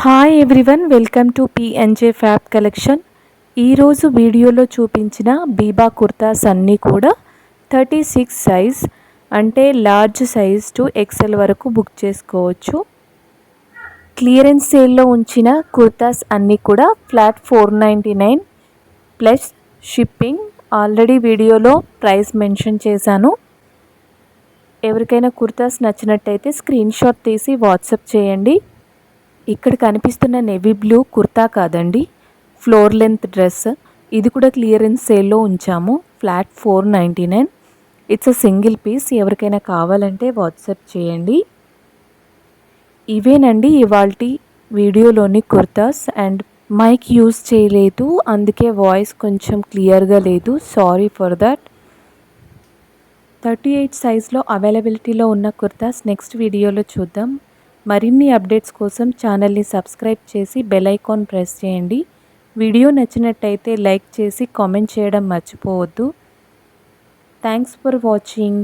Hi everyone, welcome to PNJ fab collection. ఈరోజు వీడియోలో చూపించిన బీబా కుర్తాస్ అన్నీ కూడా 36 సైజ్ అంటే లార్జ్ సైజ్ టు ఎక్సెల్ వరకు బుక్ చేసుకోవచ్చు. క్లియరెన్స్ సేల్లో ఉంచిన కుర్తాస్ అన్నీ కూడా ఫ్లాట్ 499 ప్లస్ షిప్పింగ్. ఆల్రెడీ వీడియోలో ప్రైస్ మెన్షన్ చేశాను. ఎవరికైనా కుర్తాస్ నచ్చినట్టయితే స్క్రీన్ షాట్ తీసి వాట్సాప్ చేయండి. ఇక్కడ కనిపిస్తున్న నేవీ బ్లూ కుర్తా కాదండి, ఫ్లోర్ లెంత్ డ్రెస్. ఇది కూడా క్లియరెన్స్ సేల్లో ఉంచాము. Flat 499. It's a single piece. ఎవరికైనా కావాలంటే వాట్సాప్ చేయండి. ఇవేనండి ఇవాల్టి వీడియోలోని కుర్తాస్. అండ్ మైక్ యూజ్ చేయలేదు, అందుకే వాయిస్ కొంచెం క్లియర్గా లేదు. Sorry for that. 38 సైజ్లో అవైలబిలిటీలో ఉన్న కుర్తాస్ నెక్స్ట్ వీడియోలో చూద్దాం. మరిన్ని అప్డేట్స్ కోసం ఛానల్ని సబ్స్క్రైబ్ చేసి బెల్ ఐకాన్ ప్రెస్ చేయండి. వీడియో నచ్చినట్టయితే లైక్ చేసి కామెంట్ చేయడం మర్చిపోవద్దు. Thanks for watching.